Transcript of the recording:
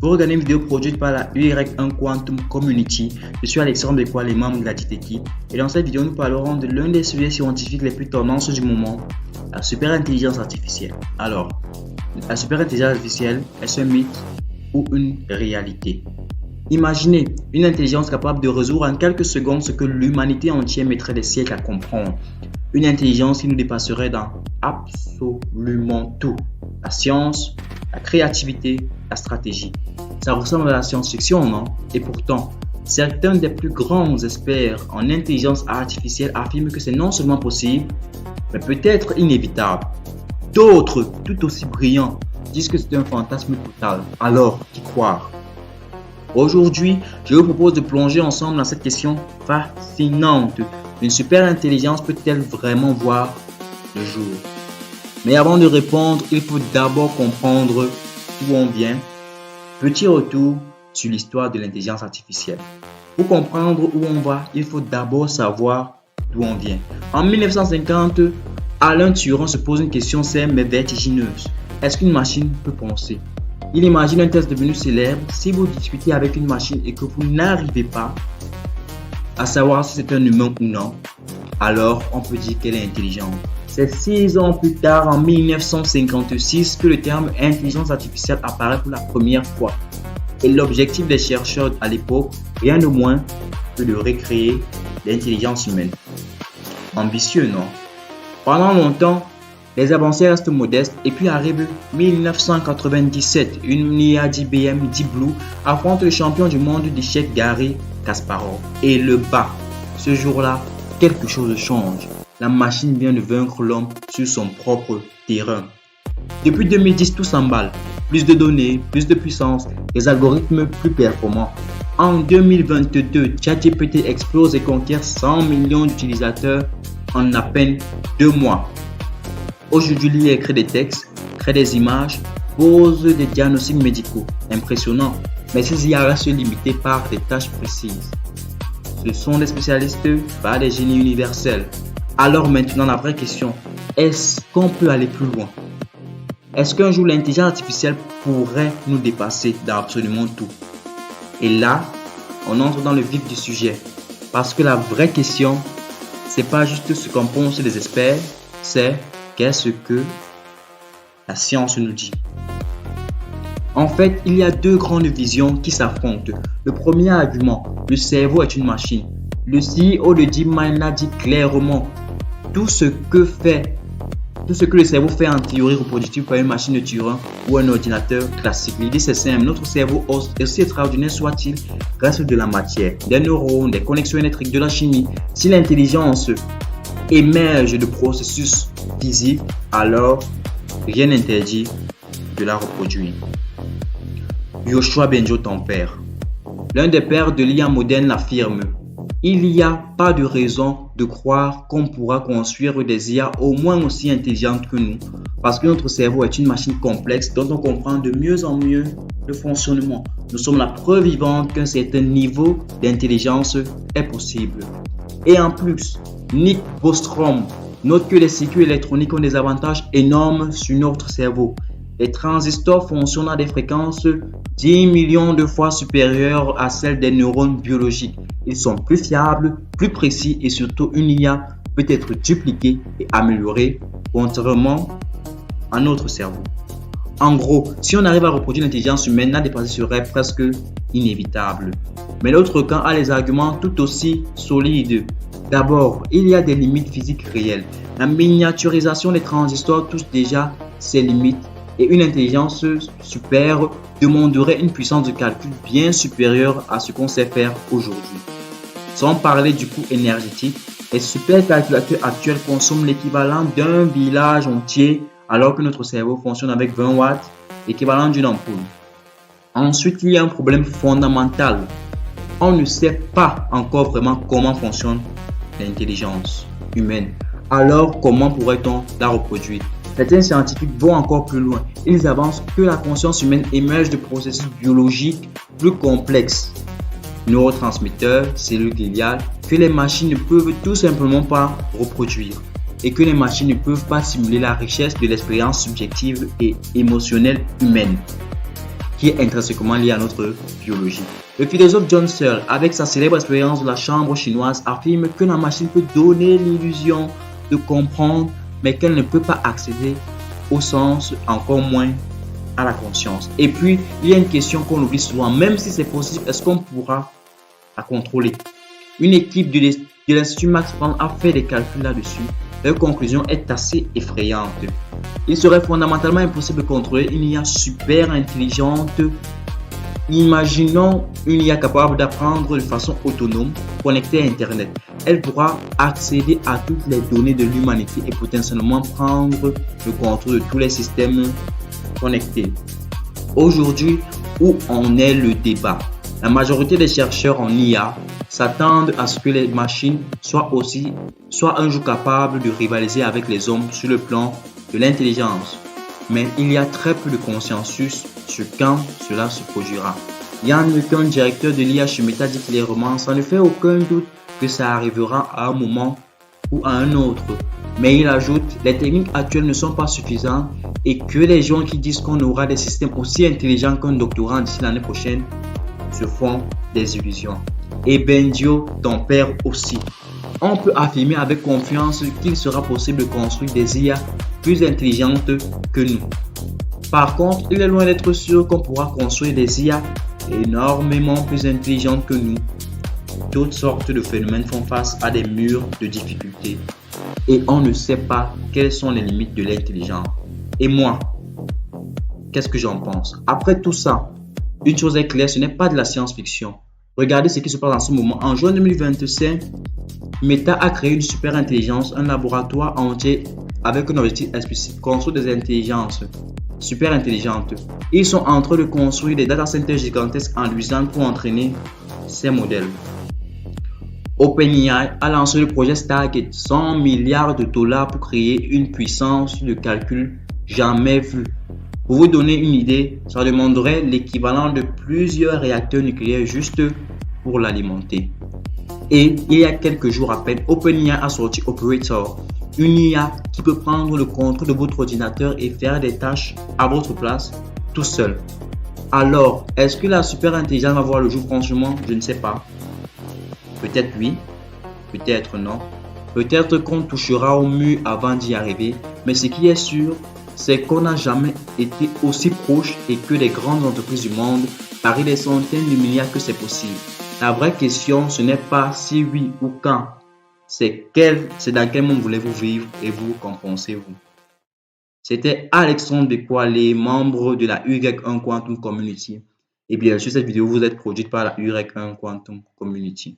Vous regardez une vidéo produite par la UY1 Quantum Community. Je suis Alexandre Bekwa, les membres de la dite équipe. Et dans cette vidéo, nous parlerons de l'un des sujets scientifiques les plus tendances du moment, la superintelligence artificielle. Alors, la superintelligence artificielle, est-ce un mythe ou une réalité? Imaginez une intelligence capable de résoudre en quelques secondes ce que l'humanité entière mettrait des siècles à comprendre. Une intelligence qui nous dépasserait dans absolument tout. La science, la créativité, la stratégie. Ça ressemble à la science-fiction, non? Et pourtant, certains des plus grands experts en intelligence artificielle affirment que c'est non seulement possible, mais peut-être inévitable. D'autres, tout aussi brillants, disent que c'est un fantasme total. Alors, qui croire? Aujourd'hui, je vous propose de plonger ensemble dans cette question fascinante. Une super intelligence peut-elle vraiment voir le jour? Mais avant de répondre, il faut d'abord comprendre d'où on vient. Petit retour sur l'histoire de l'intelligence artificielle. Pour comprendre où on va, il faut d'abord savoir d'où on vient. En 1950, Alan Turing se pose une question simple mais vertigineuse. Est-ce qu'une machine peut penser? Il imagine un test devenu célèbre. Si vous discutez avec une machine et que vous n'arrivez pas à savoir si c'est un humain ou non, alors on peut dire qu'elle est intelligente. C'est 6 ans plus tard, en 1956, que le terme intelligence artificielle apparaît pour la première fois. Et l'objectif des chercheurs à l'époque, rien de moins que de recréer l'intelligence humaine. Ambitieux, non? Pendant longtemps, les avancées restent modestes et puis arrive 1997, une IA d'IBM Deep Blue affronte le champion du monde d'échecs Garry Kasparov et le bat. Ce jour-là, quelque chose change. La machine vient de vaincre l'homme sur son propre terrain. Depuis 2010, tout s'emballe. Plus de données, plus de puissance, des algorithmes plus performants. En 2022, ChatGPT explose et conquiert 100 millions d'utilisateurs en à peine 2 mois. Aujourd'hui, l'IA crée des textes, crée des images, pose des diagnostics médicaux. Impressionnant, mais ces IA restent limitées par des tâches précises. Ce sont des spécialistes, pas des génies universels. Alors maintenant, la vraie question, est-ce qu'on peut aller plus loin? Est-ce qu'un jour l'intelligence artificielle pourrait nous dépasser dans absolument tout? Et là, on entre dans le vif du sujet. Parce que la vraie question, c'est pas juste ce qu'en pensent les experts, c'est qu'est-ce que la science nous dit. En fait, il y a 2 grandes visions qui s'affrontent. Le premier argument, le cerveau est une machine. Le CEO de DeepMind l'a dit clairement. Tout ce que le cerveau fait en théorie reproductible par une machine de Turing ou un ordinateur classique. L'idée c'est simple, notre cerveau, aussi extraordinaire soit-il, reste de la matière, des neurones, des connexions électriques, de la chimie. Si l'intelligence émerge de processus physiques, alors rien n'interdit de la reproduire. Yoshua Bengio, ton père, l'un des pères de l'IA moderne, l'affirme. Il n'y a pas de raison de croire qu'on pourra construire des IA au moins aussi intelligentes que nous, parce que notre cerveau est une machine complexe dont on comprend de mieux en mieux le fonctionnement. Nous sommes la preuve vivante qu'un certain niveau d'intelligence est possible. Et en plus, Nick Bostrom note que les circuits électroniques ont des avantages énormes sur notre cerveau. Les transistors fonctionnent à des fréquences 10 millions de fois supérieures à celles des neurones biologiques. Ils sont plus fiables, plus précis et surtout une IA peut être dupliquée et améliorée contrairement à notre cerveau. En gros, si on arrive à reproduire l'intelligence humaine, la dépasser serait presque inévitable. Mais l'autre camp a les arguments tout aussi solides. D'abord, il y a des limites physiques réelles. La miniaturisation des transistors touche déjà ses limites. Et une intelligence super demanderait une puissance de calcul bien supérieure à ce qu'on sait faire aujourd'hui. Sans parler du coût énergétique, les supercalculateurs actuels consomment l'équivalent d'un village entier alors que notre cerveau fonctionne avec 20 watts, l'équivalent d'une ampoule. Ensuite, il y a un problème fondamental. On ne sait pas encore vraiment comment fonctionne l'intelligence humaine. Alors, comment pourrait-on la reproduire? Certains scientifiques vont encore plus loin. Ils avancent que la conscience humaine émerge de processus biologiques plus complexes, neurotransmetteurs, cellules gliales, que les machines ne peuvent tout simplement pas reproduire et que les machines ne peuvent pas simuler la richesse de l'expérience subjective et émotionnelle humaine. qui est intrinsèquement lié à notre biologie. Le philosophe John Searle, avec sa célèbre expérience de la chambre chinoise, affirme que la machine peut donner l'illusion de comprendre, mais qu'elle ne peut pas accéder au sens, encore moins à la conscience. Et puis, il y a une question qu'on oublie souvent, même si c'est possible, est-ce qu'on pourra la contrôler? Une équipe de l'Institut Max Planck a fait des calculs là-dessus. Leur conclusion est assez effrayante. Il serait fondamentalement impossible de contrôler une IA super intelligente. Imaginons une IA capable d'apprendre de façon autonome, connectée à Internet. Elle pourra accéder à toutes les données de l'humanité et potentiellement prendre le contrôle de tous les systèmes connectés. Aujourd'hui, où en est le débat? La majorité des chercheurs en IA s'attendent à ce que les machines soient un jour capables de rivaliser avec les hommes sur le plan de l'intelligence. Mais il y a très peu de consensus sur quand cela se produira. Yann LeCun, directeur de l'IA chez Meta, dit clairement: ça ne fait aucun doute que ça arrivera à un moment ou à un autre. Mais il ajoute: les techniques actuelles ne sont pas suffisantes et que les gens qui disent qu'on aura des systèmes aussi intelligents qu'un doctorant d'ici l'année prochaine se font des illusions. Et Bendio, ton père aussi. On peut affirmer avec confiance qu'il sera possible de construire des IA plus intelligentes que nous. Par contre, il est loin d'être sûr qu'on pourra construire des IA énormément plus intelligentes que nous. Toutes sortes de phénomènes font face à des murs de difficultés et on ne sait pas quelles sont les limites de l'intelligence. Et moi, qu'est-ce que j'en pense? Après tout ça, une chose est claire, ce n'est pas de la science-fiction. Regardez ce qui se passe en ce moment. En juin 2025, Meta a créé une super intelligence, un laboratoire entier avec un objectif explicite: construire des intelligences super intelligentes. Ils sont en train de construire des data centers gigantesques en Louisiane pour entraîner ces modèles. OpenAI a lancé le projet Stargate, 100 milliards de dollars pour créer une puissance de calcul jamais vue. Pour vous donner une idée, ça demanderait l'équivalent de plusieurs réacteurs nucléaires juste pour l'alimenter. Et il y a quelques jours à peine, OpenAI a sorti Operator, une IA qui peut prendre le contrôle de votre ordinateur et faire des tâches à votre place tout seul. Alors, est-ce que la super intelligence va voir le jour? Franchement, je ne sais pas. Peut-être oui, peut-être non. Peut-être qu'on touchera au mur avant d'y arriver, mais ce qui est sûr, c'est qu'on n'a jamais été aussi proche et que les grandes entreprises du monde parient des centaines de milliards que c'est possible. La vraie question, ce n'est pas si oui ou quand, c'est dans quel monde voulez-vous vivre et vous, qu'en pensez-vous? C'était Alexandre Bekwale, membre de la Y1 Quantum Community. Et bien sûr, cette vidéo vous est produite par la Y1 Quantum Community.